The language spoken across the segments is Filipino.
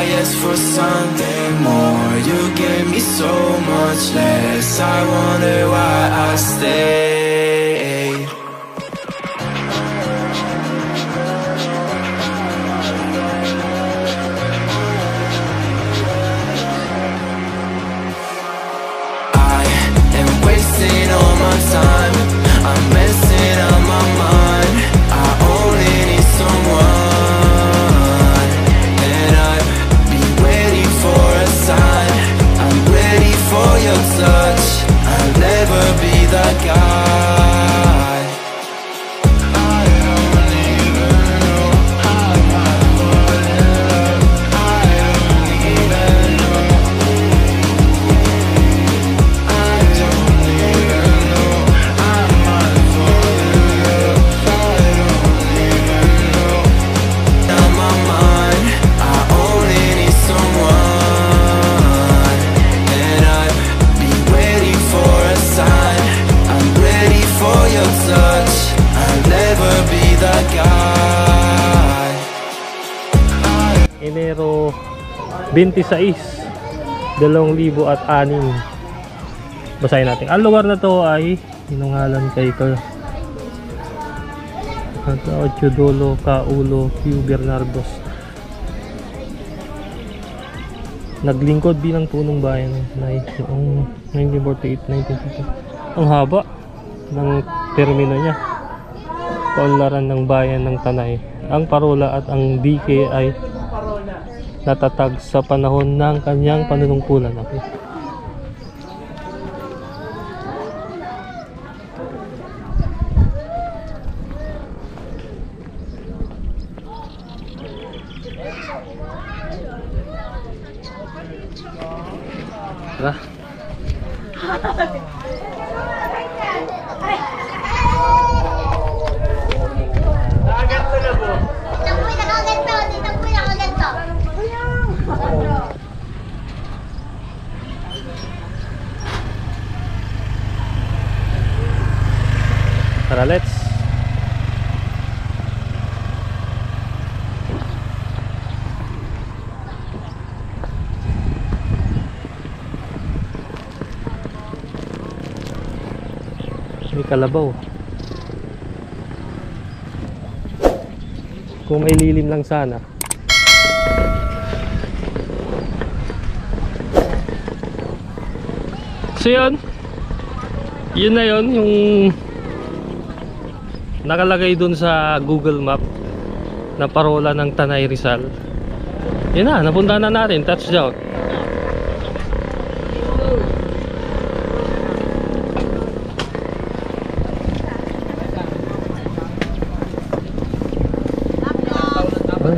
I asked for something more. You gave me so much less. I wonder why I stayed. I am wasting all my time. I'm messing up my mind. I only need someone, and I've been waiting for a sign. I'm ready for your touch. I'll never be that guy. I don't even know how I fall in love. I don't even know. I don't even know how I fall in love. I don't even know. On my mind, I only need someone, and I've been waiting for a sign. I'm ready for your touch. I'll never be that guy. Enero 26, 2006. Basahin natin. Ang lugar na to ay inungalan kay Teodoro Kaulo Q. Bernardos. Naglingkod bilang punong bayan noong 1948-1950. Ang haba ng termino niya. Kaunlaran ng bayan ng Tanay. Ang parola at ang dike ay natatag sa panahon ng kanyang panunungkulan. Okay. Tara. Tara, let's. May kalabaw. Kung may lilim lang sana. So yun na yun, yung nakalagay dun sa Google Map na parola ng Tanay Rizal. Yun na, napunta na natin, touchdown.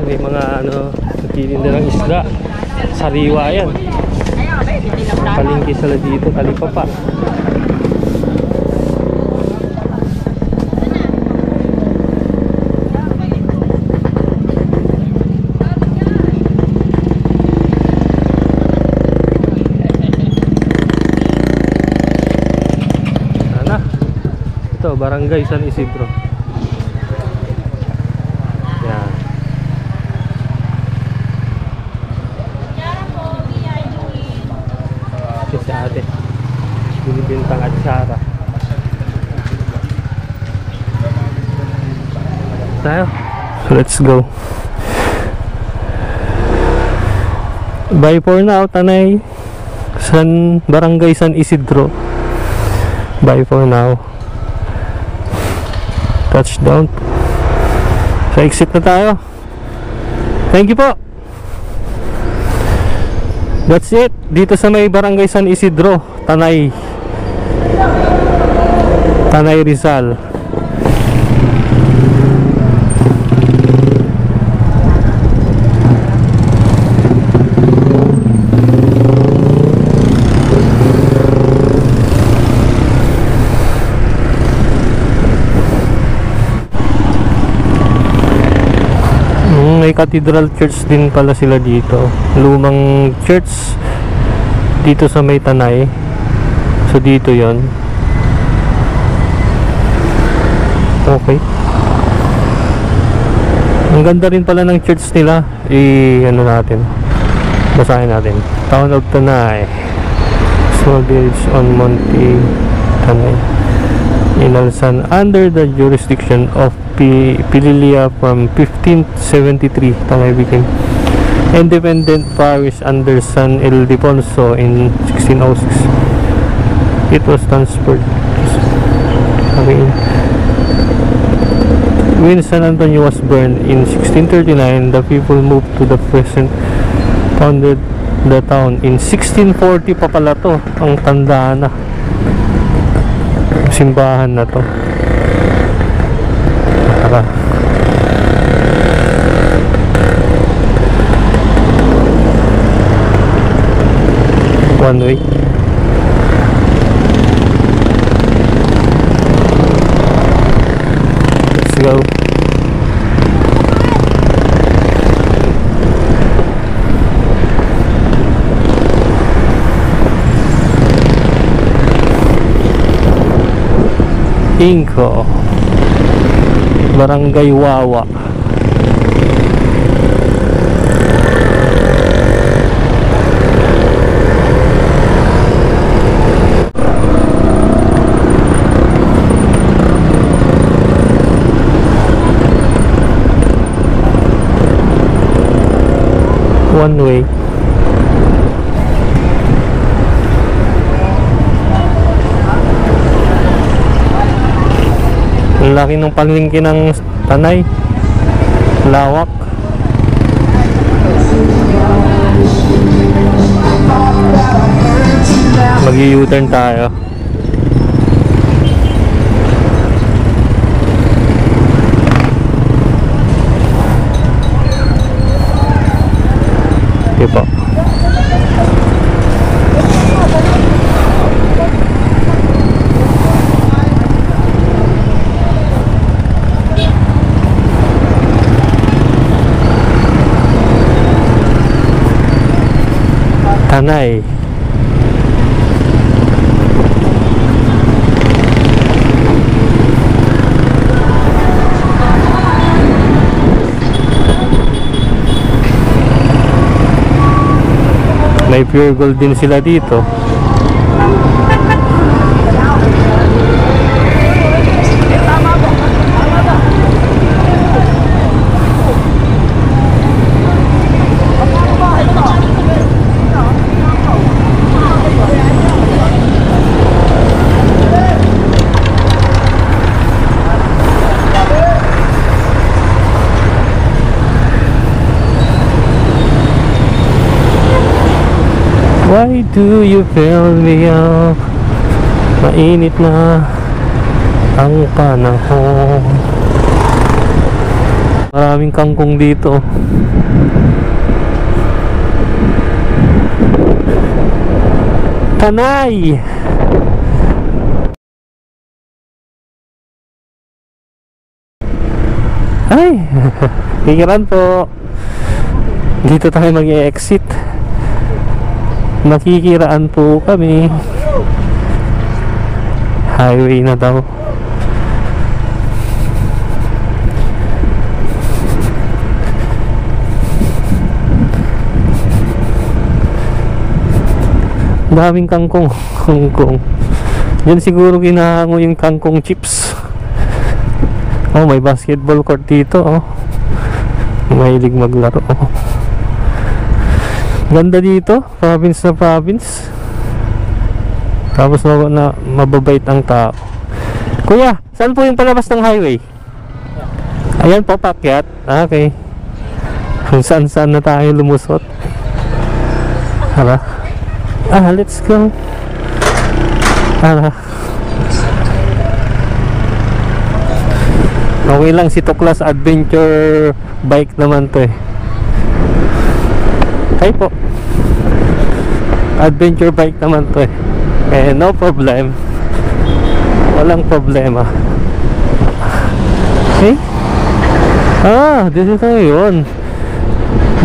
May mga nagtitinda ng isda. Sariwa yan. Palingki sila dito, talipapa. Sana. Ito, Barangay San Isidro. Ate binibintang atsara tayo. Let's go. Bye for now, Tanay. Barangay San Isidro. Bye for now. Touchdown. Sa exit na tayo. Thank you po. That's it. Dito sa may Barangay San Isidro, Tanay Rizal. May Cathedral Church din pala sila dito. Lumang church dito sa may Tanay. So dito yon. Okay. Ang ganda rin pala ng church nila. Ano natin. Basahin natin. Town of Tanay, small village on Monte Tanay, Inalsan, under the jurisdiction of Pililia from 1573. Tanay became independent parish under San Ildefonso in 1606. It was transferred. Okay. When San Antonio was burned in 1639, the people moved to the present, founded the town in 1640 pa pala to. Ang tanda na simbahan na to. Tara. One way. Let's go. Inco, Barangay Wawa. One way. Ang laki ng palengke ng Tanay. Lawak. Mag-u-turn tayo. Okay po. Tanay. May pure gold din sila dito. Why do you fill me up? Mainit na ang panahon. Maraming kangkong dito. Tanay! Ay! Pikiran po. Dito tayo mag-e-exit. Nakikiraan po kami. Highway na daw. Daming kangkong. Yan siguro ginahango yung kangkong chips. Oh, may basketball court dito. Oh, mahilig maglaro. Oh, ganda dito, province na province. Tapos mababait ang tao. Kuya, saan po yung palabas ng highway? Ayan po, pakyat. Okay. Kung saan na tayo lumusot. Hala. Let's go. Hala. Okay lang, si Tuklas adventure bike naman to eh. Hi po. Adventure bike naman to eh. Eh, no problem. Walang problema. Okay? Dito tayo yun.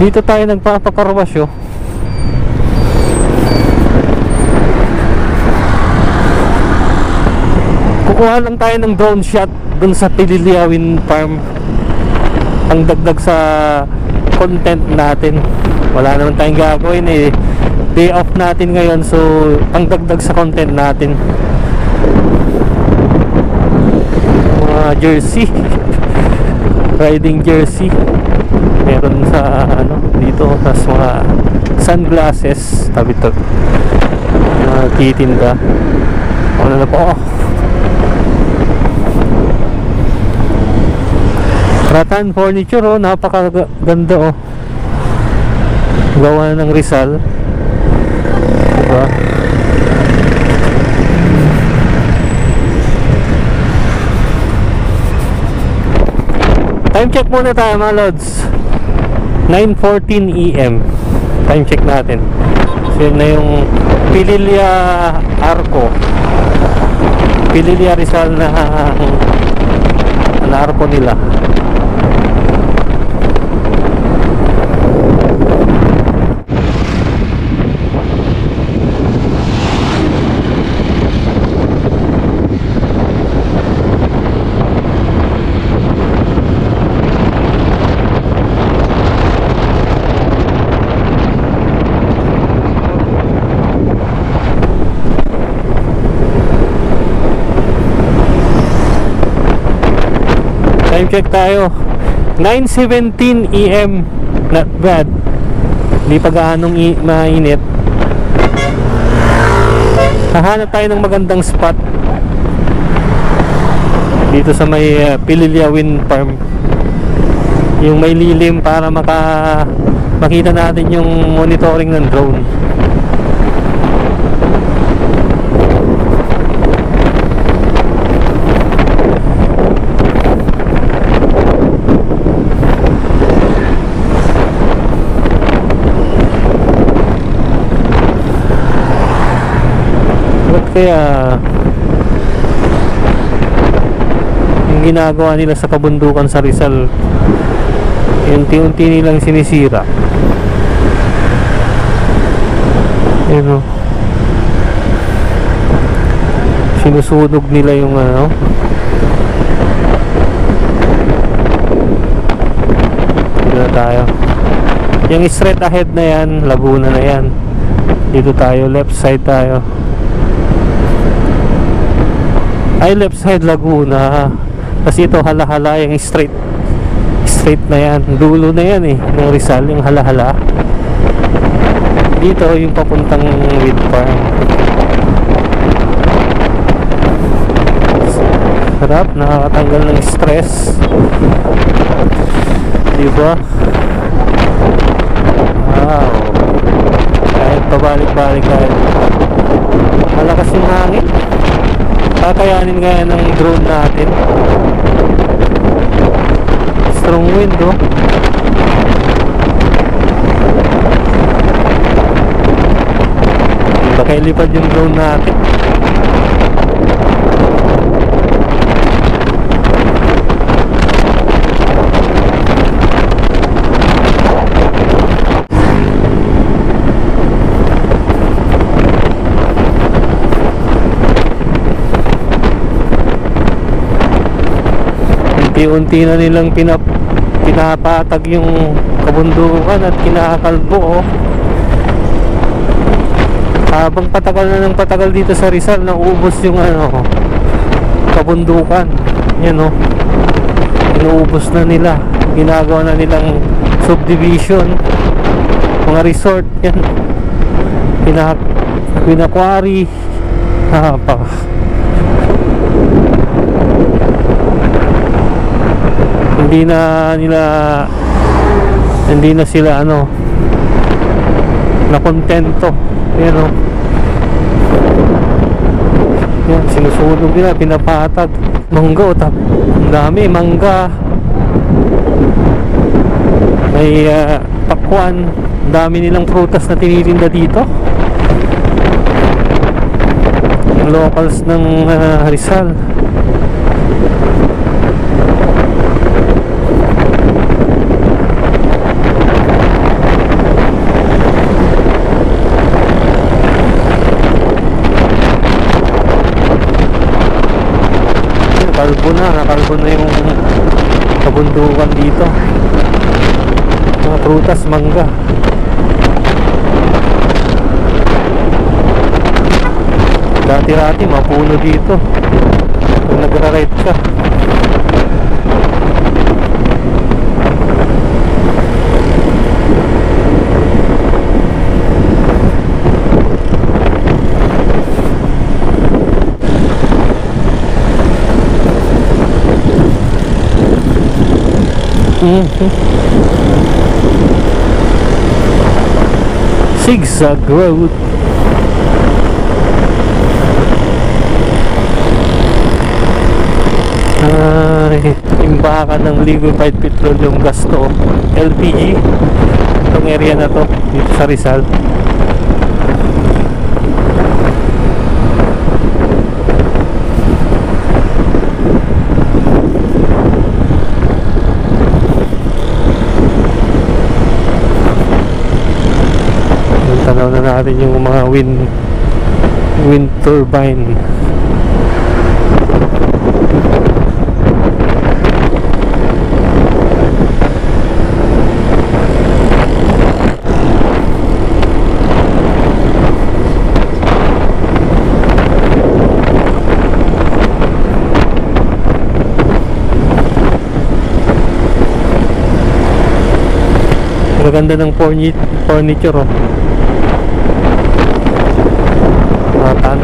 Dito tayo nagpapakarwasyo. Kukuha lang tayo ng drone shot dun sa Pililiawin Farm. Ang dagdag sa content natin. Wala naman tayong gagawin eh. Day off natin ngayon, so pangdagdag sa content natin. Mga jersey, riding jersey meron sa ano dito, tas mga sunglasses tabi to titinda. Ano na po, Ratan Furniture, oh, napakaganda, oh, gawa ng Rizal, diba? Time check muna tayo mga lods. 9:14 AM. Time check natin. So yun na yung Pililla Arco, Pililla Rizal na arco nila. Time check tayo, 9:17 AM. Not bad, hindi pa gaanong mainit. Hahanap tayo ng magandang spot dito sa may Pililla Wind Farm, yung may lilim, para makita natin yung monitoring ng drone. Kaya yung ginagawa nila sa kabundukan sa Rizal, unti-unti nilang sinisira. Yun, oh, sinusunog nila yung ano. Dito na tayo. Yung straight ahead na yan, Laguna na yan. Dito tayo, left side tayo. Ay, left side Laguna. Kasi ito Hala-Hala, yung straight na yan, dulo na yan eh ng Rizal, yung Hala-Hala. Dito yung papuntang wind farm. Sarap, nakakatanggal ng stress, diba? Wow, kahit pabalik-balik, kahit malakas yung hangin, kakayanin kaya ng drone natin. Strong wind, oh. Baka ilipad yung drone natin. Unti-unti na nilang pinapatag yung kabundukan at kinakalbo, oh. Habang patagal na ng patagal dito sa Rizal, nauubos yung ano, kabundukan. Yan, oh, inuubos na nila, ginagawa na nilang subdivision, mga resort. Yan, pinakwari, hindi na sila ano, na kontento. Yan, oh. Yan, sinusunog nila, pinapatag. Mangga, oh, ang dami mangga, may pakwan, ang dami nilang prutas na tinitinda dito, yung locals ng Rizal. Nakalbo na yung kabundukan dito, mga prutas, mangga. Dati-rati mapuno dito kung nagra-ride ka. Zigzag road. Ay, imbakan ng liquefied petroleum gas to, LPG. Itong area na to dito sa Rizal. Tanaw na natin yung mga wind turbine. Maganda ng furniture, oh. Matan.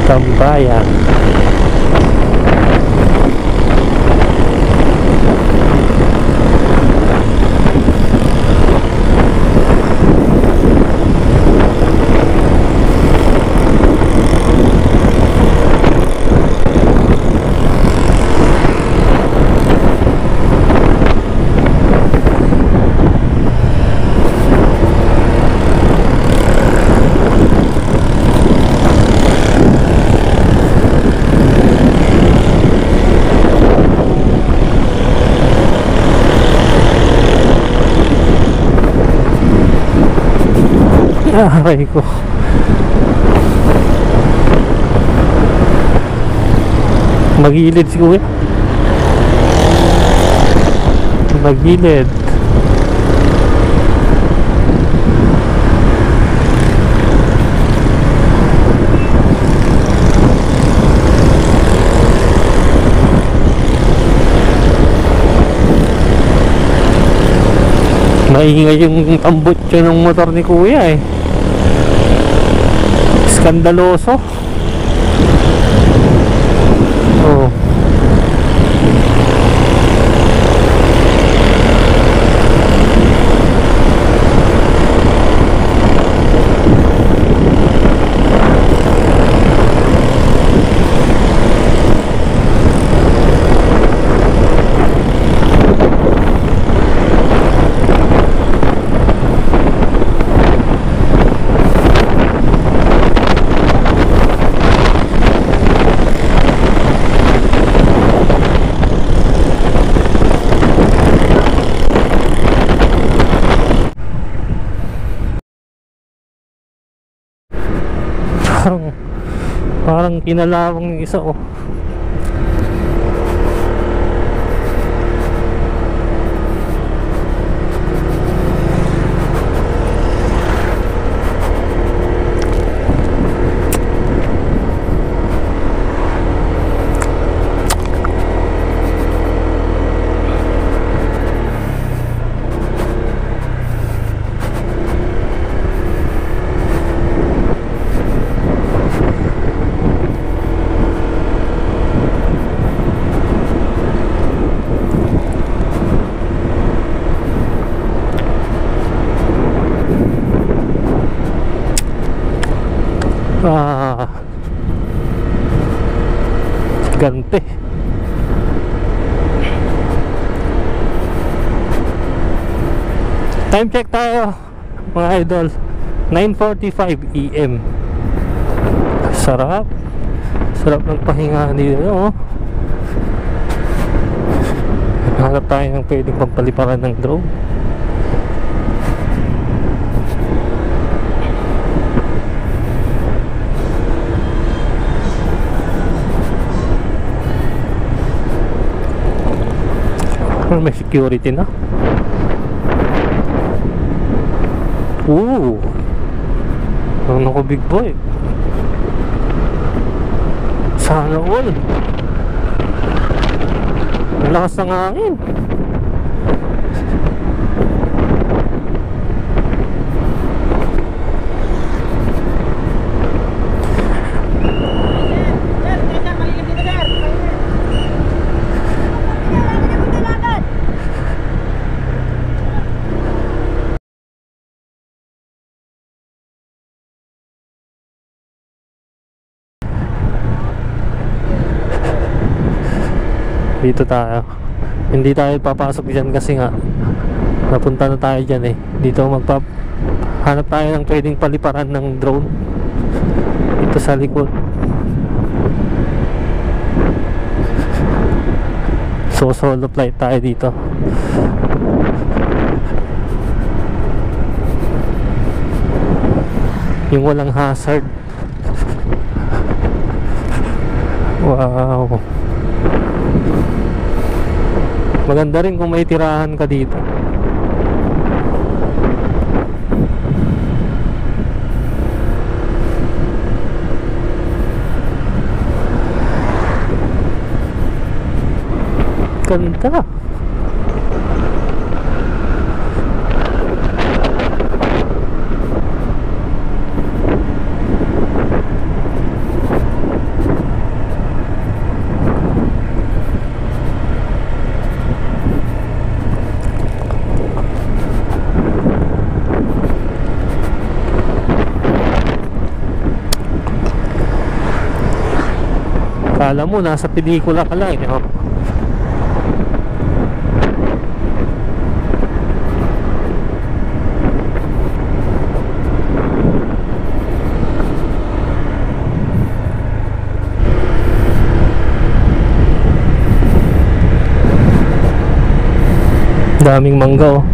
Tambayan. Aray ko. Magilid si kuya. Magilid. Maingay yung tambutso ng motor ni kuya, eh. Skandaloso. Oh. Parang kinalawang yung isa, oh. Gante. Time check tayo, mga idol. 9:45 AM. Sarap. Sarap ng pahinga dito, oh. Hanap tayo ng pwedeng pampaliparan ng drone. May security na. Ano ko big boy? Sana all. Malakas ng hangin. Dito tayo. Hindi tayo papasok dyan kasi nga napunta na tayo dyan eh. Dito hanap tayo ng pwedeng paliparan ng drone. Dito sa likod. So solo flight tayo dito. Yung walang hazard. Wow. Maganda rin kung may tirahan ka dito. Ganda. Kala mo nasa pelikula ka lang eh, oh. Daming mangga oh.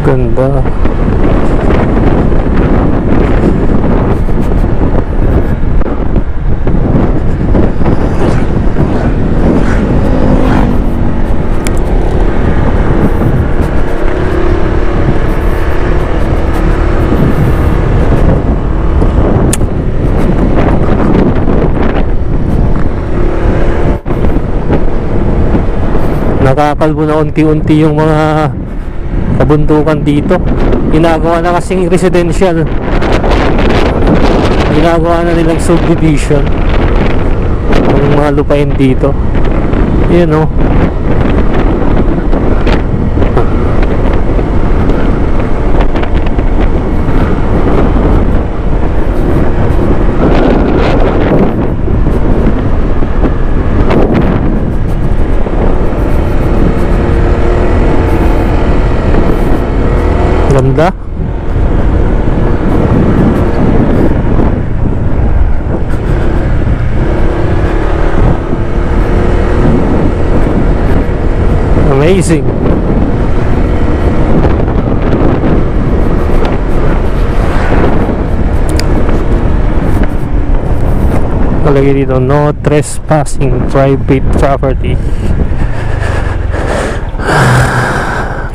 Ganda. Nakakalbo na unti-unti yung mga kabundukan dito. Ginagawa na kasing residential. Ginagawa na nilang subdivision ng mga lupain dito. Yun oh. Ganda. Amazing. Kalagay dito, no trespassing private property.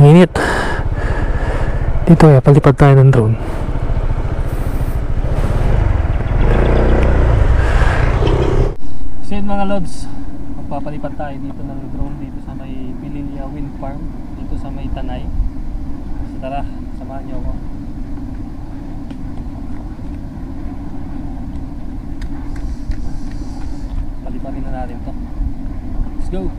Init. Dito eh, palipad tayo ng drone. So yun mga lods, magpapalipad tayo dito ng drone dito sa may Pililla Wind Farm, dito sa may Tanay. So tara, samahan niyo ako. go.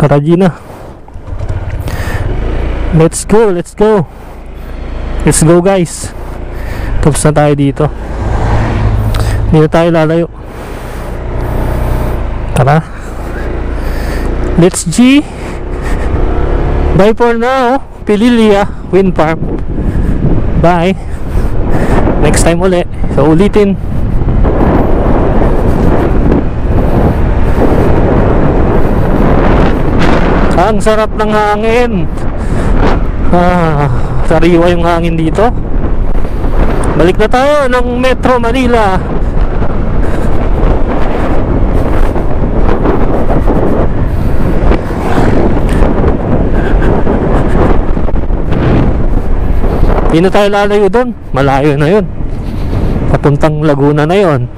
Tara Gina, let's go guys. Tapos na tayo dito, hindi na tayo lalayo. Tara, let's G. Bye for now, Pililia Wind Farm. Bye, next time ulit. So ulitin. Ang sarap ng hangin. Sariwa yung hangin dito. Balik na tayo ng Metro Manila. Hindi na tayo lalayo doon, malayo na yun, papuntang Laguna na yun.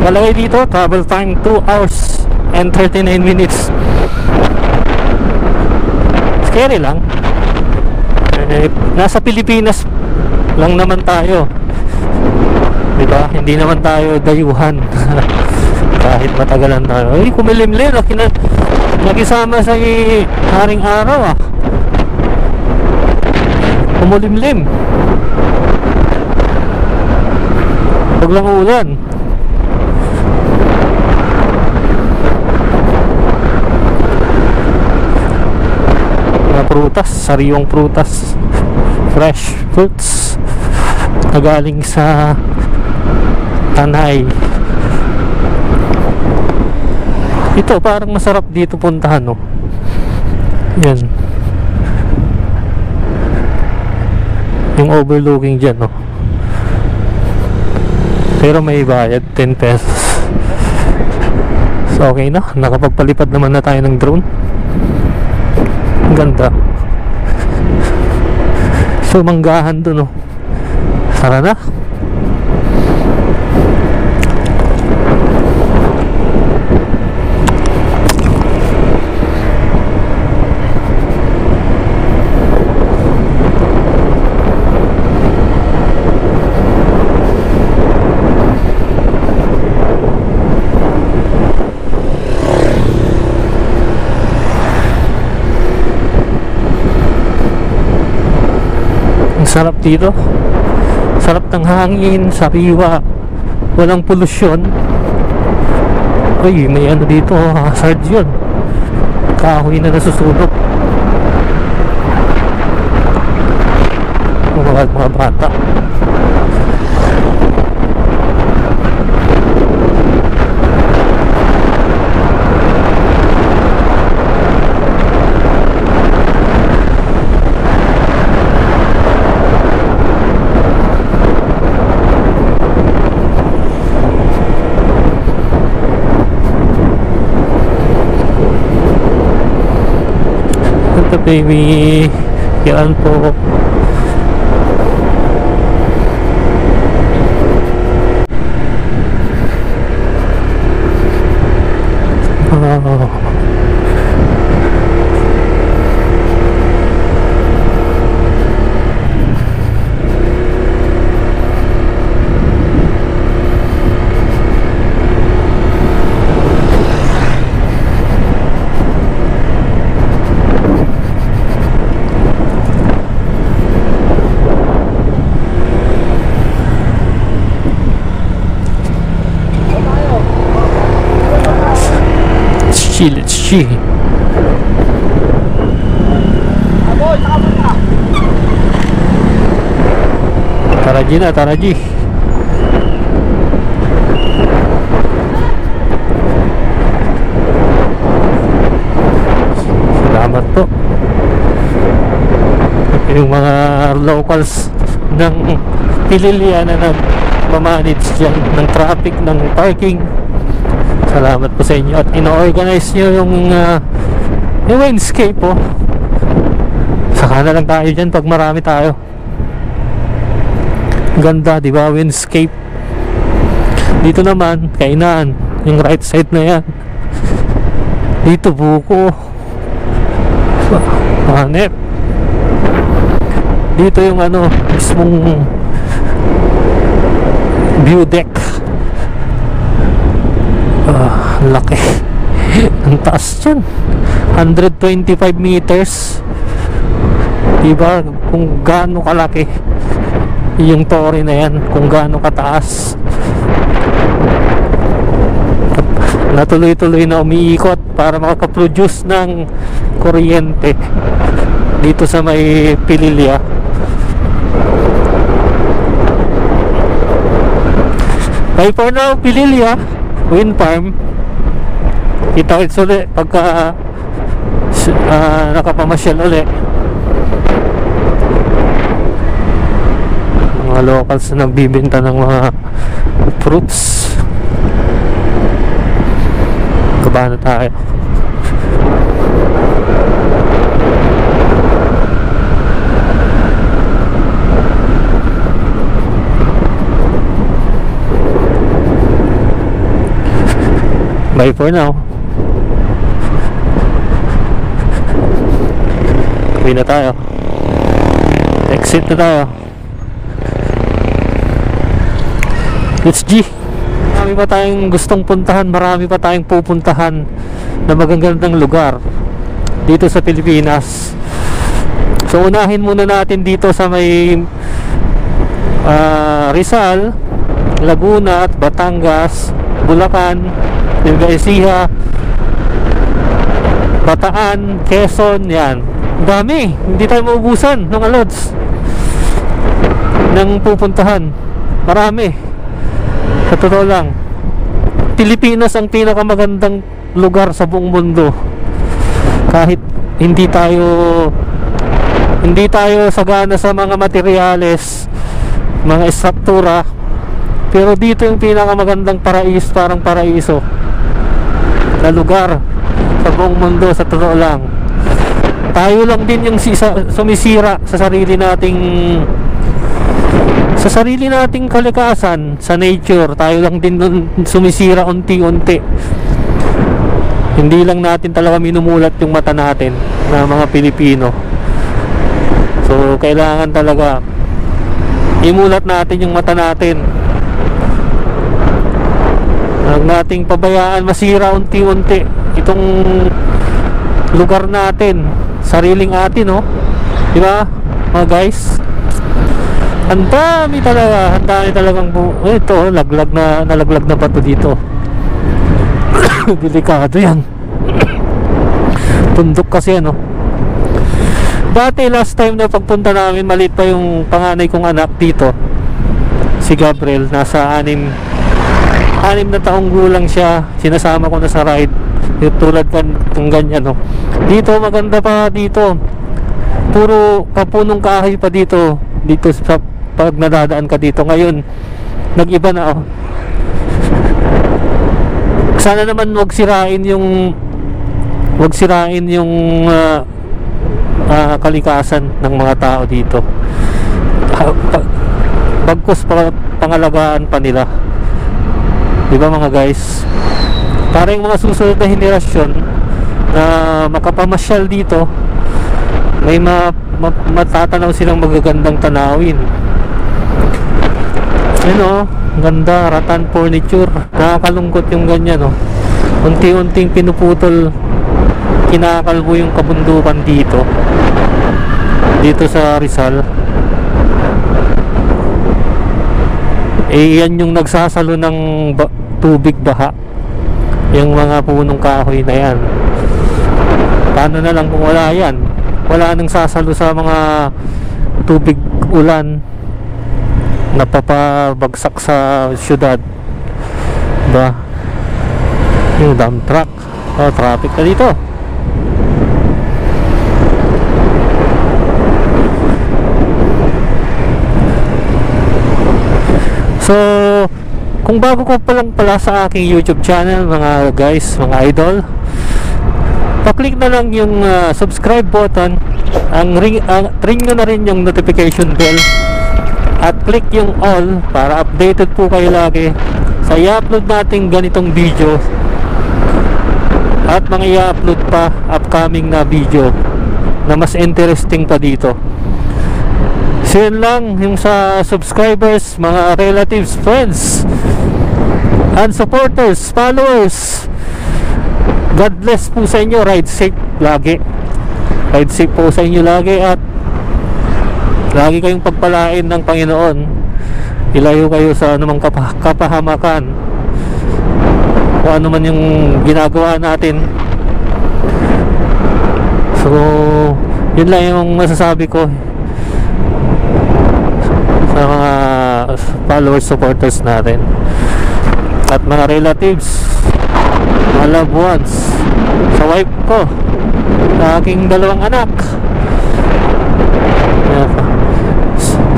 Malagay dito, travel time 2 hours and 39 minutes. Scary lang. Nasa Pilipinas lang naman tayo, diba? Hindi naman tayo dayuhan. Kahit matagalan tayo. Ay, kumilimlim, nakisama sa haring araw ah. Kumulimlim. Huwag lang ulan. Prutas, sariwang prutas, fresh fruits na galing sa Tanay. Ito parang masarap dito puntahan, no? Yan yung overlooking dyan, no? Pero may bayad 10 pesos. So okay na, nakapagpalipad naman na tayo ng drone. Ang ganda. So manggahan dun, oh. Tara na. Sarap dito, sarap ng hangin, sariwa, walang polusyon. Ay, may ano dito, hazard yun, kahoy na nasusunog. Mga bata. Baby, yan po. Let's see. Taraji na, Taraji. Salamat po. Yung mga locals ng Pililiana na nagmamanage dyan ng traffic, ng parking, salamat po sa inyo at ino-organize nyo yung landscape po. Saka na lang tayo dyan pag marami tayo. Ganda, di ba? Landscape. Dito naman kainan, yung right side na yan. Dito buko, hanep. Dito yung ano, mismong view deck. Laki. Ang taas dyan, 125 meters. Diba kung gaano kalaki yung tore na yan, kung gaano kataas. Natuloy-tuloy na umiikot para makaproduce ng kuryente dito sa may Pililya. Bye for now, Pililya Wind Farm. Kita-kits ulit pagka nakapamasyal ulit. mga locals na nagbibenta ng mga fruits. Baba na tayo. Bye for now. Uwi na tayo. Exit na tayo. Let's G. Marami pa tayong gustong puntahan. Marami pa tayong pupuntahan na magagandang lugar dito sa Pilipinas. So unahin muna natin dito sa may Rizal, Laguna at Batangas, Bulacan, Nueva Ecija, Bataan, Quezon. Yan, dami. Hindi tayo maubusan ng alods ng pupuntahan. Marami. Sa totoo lang, Pilipinas ang pinakamagandang lugar sa buong mundo. Kahit hindi tayo sagana sa mga materyales, mga estruktura, pero dito yung pinakamagandang paraiso, parang paraiso na lugar sa buong mundo. Sa totoo lang, tayo lang din yung sumisira sa sarili nating kalikasan, sa nature. Tayo lang din sumisira unti-unti. Hindi lang natin talaga minumulat yung mata natin na mga Pilipino. So kailangan talaga imulat natin yung mata natin. Huwag nating pabayaan masira unti-unti itong lugar natin, sariling atin, no? Diba mga guys? Ang dami talagang ito, nalaglag na pa to dito. Delikado yan. Tundok kasi ano. Dati last time na pagpunta namin, maliit pa yung panganay kong anak dito, si Gabriel. Nasa 6 na taong gulang siya. Sinasama ko na sa ride, yung tulad kung ganyan, no? Dito maganda pa dito, puro kapunong kahoy pa dito sa pag nadadaan ka dito. Ngayon nag-iba na, oh. Sana naman wag sirain yung kalikasan ng mga tao dito. Bagkus pangalagaan pa nila, di ba mga guys? Para yung mga susunod na henerasyon na makapamasyal dito, may matatanaw silang magagandang tanawin. Ano, ganda, rattan furniture. Nakakalungkot yung ganyan, no? Unti-unting pinuputol, kinakalbo yung kabundukan dito sa Rizal. Yan yung nagsasalo ng tubig baha, yung mga punong kahoy na yan. Paano na lang kung wala yan? Wala nang sasalo sa mga tubig ulan, napapabagsak sa syudad, diba? Yung dump truck, traffic na dito. So kung bago ko pa lang pala sa aking YouTube channel, mga guys, mga idol, pa-click na lang yung subscribe button, ring nyo na rin yung notification bell, at click yung all para updated po kayo lagi sa i-upload nating ganitong video at mga i-upload pa upcoming na video na mas interesting pa dito. So yun lang yung sa subscribers, mga relatives, friends and supporters, followers. God bless po sa inyo. Ride safe lagi. Ride safe po sa inyo lagi, at lagi kayong pagpalain ng Panginoon. Ilayo kayo sa anumang kapahamakan, kung ano man yung ginagawa natin. So yun lang yung masasabi ko sa mga followers, supporters natin, at mga relatives, mga loved ones, sa wife ko, sa aking 2 anak.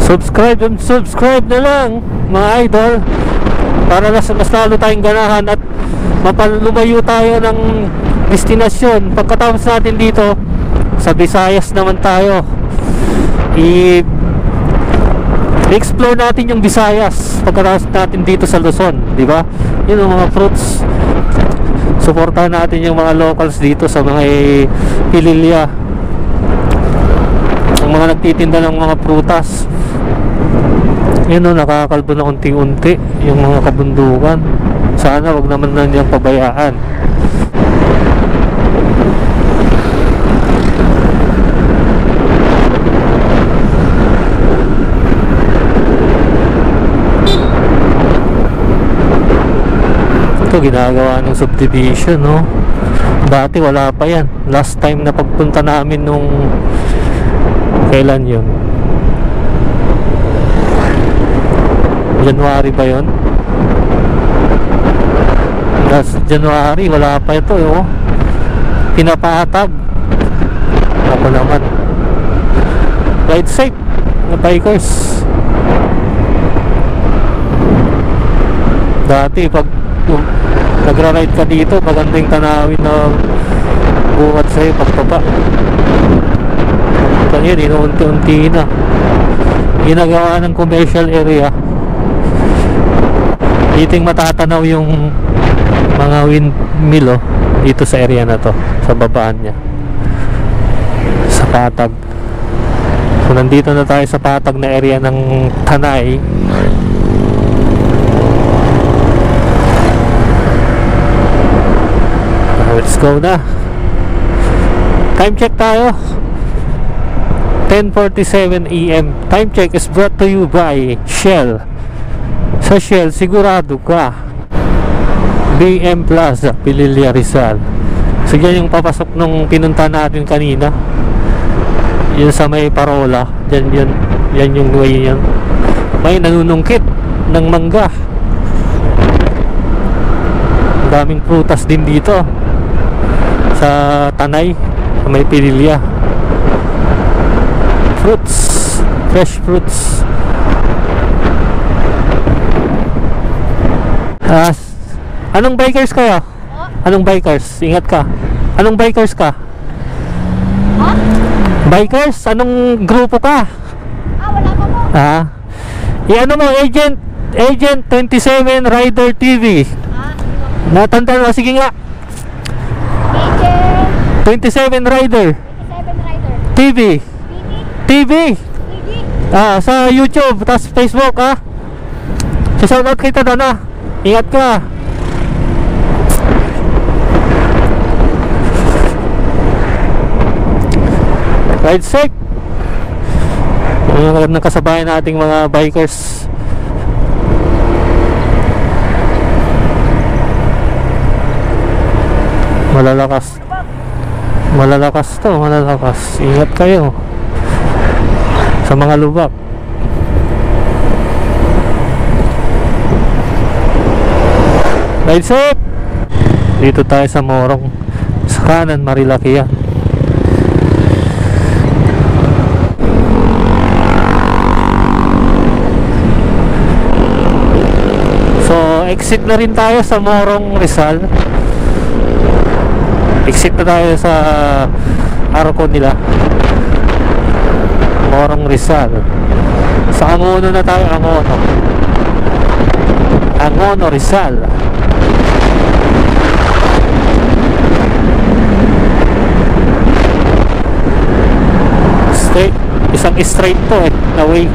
Subscribe and subscribe na lang mga idol, para mas lalo tayong ganahan at mapalumayo tayo ng destinasyon. Pagkatapos natin dito sa Visayas naman tayo, i-explore natin yung Visayas pagkatapos natin dito sa Luzon, di ba? Yun ang mga fruits. Suportahan natin yung mga locals dito sa mga Pililya, ang mga nagtitinda ng mga prutas. Yun o, nakakalbo na unti-unti yung mga kabundukan. Sana wag naman na niyang pabayaan. Ito ginagawa ng subdivision, no? Dati wala pa yan. Last time na pagpunta namin nung kailan yun? January ba yun? Last January, wala pa ito, oh. Pinapatag. Ako naman. Ride safe na bikers. Dati pag nagra-ride ka dito, magandang tanawin na buhat sa'yo pagpapa. Ito yun, inuunti-unti na ginagawa ng commercial area. Dito matatanaw yung mga windmill, oh, dito sa area na to, sa babaan niya, sa Patag. So nandito na tayo sa Patag na area ng Tanay. Let's go na. Time check tayo, 10:47 AM. Time check is brought to you by Shell. Sa Shell, sigurado ka. BM Plaza, Pililya, Rizal. So yan yung papasok nung pinunta natin kanina, yun sa may Parola. Yan yung way yan. May nanunungkit ng mangga. Daming prutas din dito sa Tanay, sa may Pililya. Fruits, fresh fruits. Anong bikers kayo? Anong bikers? Ingat ka. Anong bikers ka? Bikers? Anong grupo ka? Wala pa po. I-ano mo, Agent 27 Rider TV. Natanda mo, sige nga. Agent 27 Rider 27 Rider. TV. TV. Sa YouTube, tas Facebook, shoutout kita doon, Ingat ka. Ride safe. Yung nakasabayan nating mga bikers. Malalakas. Malalakas to, malalakas. Ingat kayo sa mga lubak. Ride safe. Dito tayo sa Morong. Sa kanan, Marilaki yan. So, exit na rin tayo sa Morong, Rizal. Exit na tayo sa Arco nila, Morong, Rizal. Sa Angono na tayo, Angono, Rizal. Straight, isang straight to na way.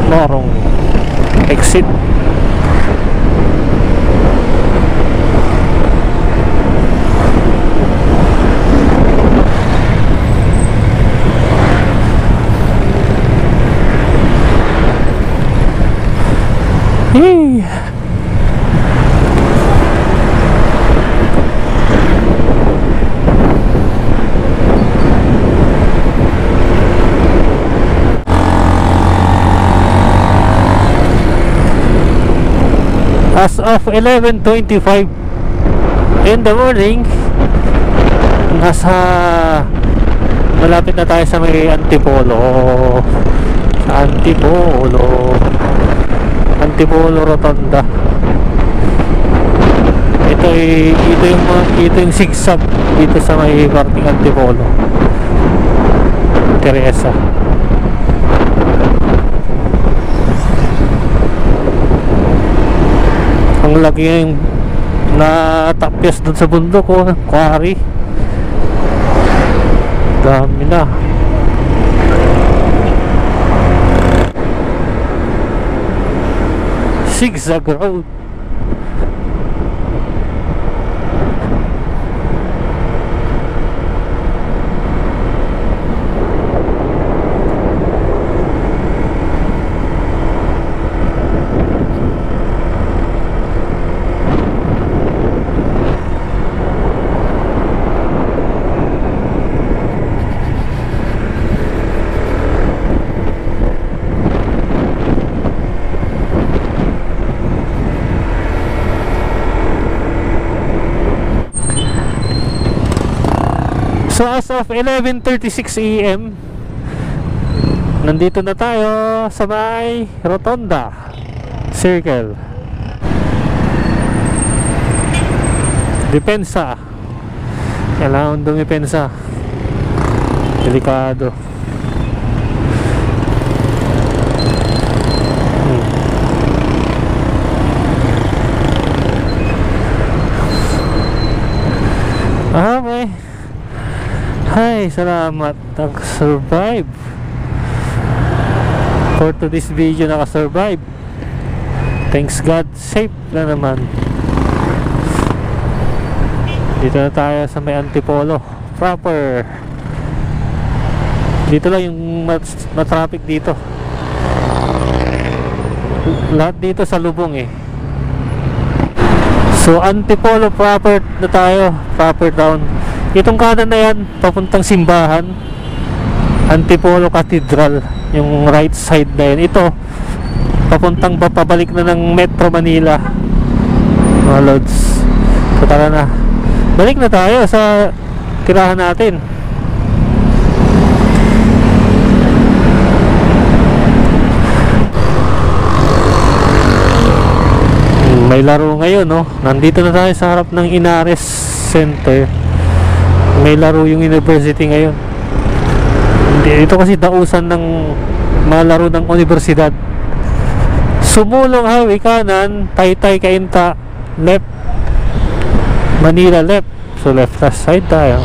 Morong exit. Hey. As of 11:25 in the morning, Malapit na tayo sa may Antipolo. Sa Antipolo Rotonda. Ito yung zigzag dito sa may parting Antipolo Teresa. Ang laki yung natapyas dun sa bundok ko, quarry. Dami na. Zigzag road. So as of 11:36 AM, nandito na tayo sa may Rotonda Circle. Depensa. Kailangan dumipensa. Delikado. Okay. Hi, salamat. Nag-survive. For today's video, naka-survive. Thanks God, safe na naman. Dito na tayo sa may Antipolo proper. Dito lang yung matraffic dito. Lahat dito sa lubong eh. So Antipolo proper na tayo. Proper town. Itong kanan na yan, papuntang simbahan, Antipolo Cathedral. Yung right side na yan. Ito, papuntang papabalik na ng Metro Manila, mga lods. So tara na, balik na tayo sa tirahan natin. May laro ngayon, no? Nandito na tayo sa harap ng Inares Center. May laro yung university ngayon. Ito kasi dausan ng mga laro ng universidad. Sumulong highway kanan, Taytay Cainta left, Manila left. So left side tayo.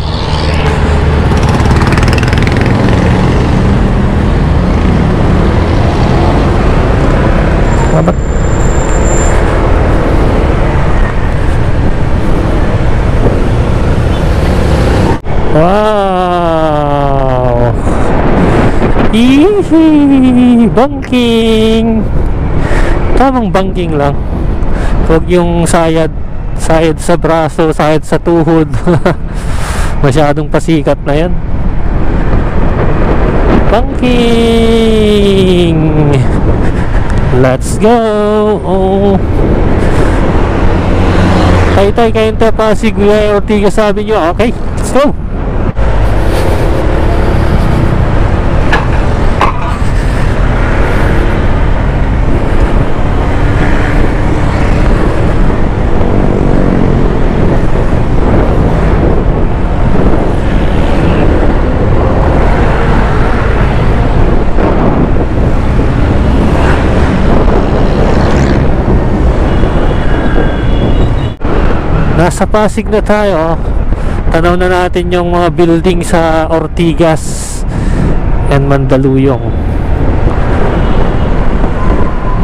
Dapat wow! Ihi! Banking! Tamang banking lang. Huwag yung sayad sa braso, sayad sa tuhod. Masyadong pasikat na yan. Banking! Let's go! Oh. Taytay Cainta Pasig Ortiga sabi nyo. Okay, let's go! Nasa Pasig na tayo. Tanaw na natin yung mga building sa Ortigas and Mandaluyong.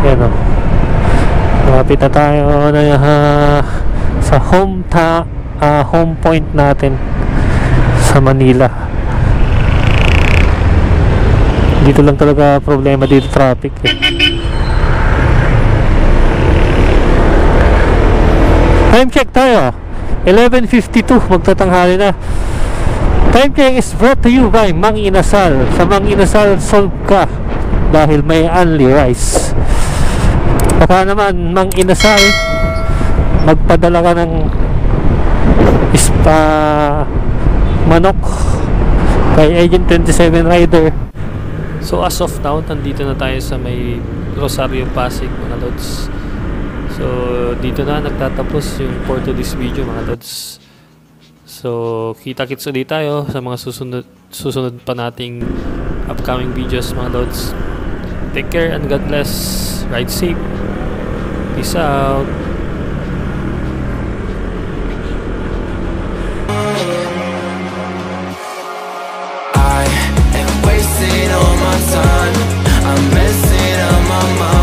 Yan o. Malapit na tayo na, sa home point natin sa Manila. Dito lang talaga problema, dito traffic eh. Time check tayo, 11:52, magtatanghali na. Time check is brought to you by Mang Inasal. Sa Mang Inasal, solve ka dahil may only rice. Baka naman Mang Inasal, magpadala ka ng manok kay Agent 27 Rider. So as of now, nandito na tayo sa may Rosario Pasig, mga lods. So dito na nagtatapos yung for today's video, mga lods. So kita-kits ulit tayo sa mga susunod pa nating upcoming videos, mga lods. Take care and God bless. Ride safe. Peace out. I am wasting all my time. I'm messing up my mind.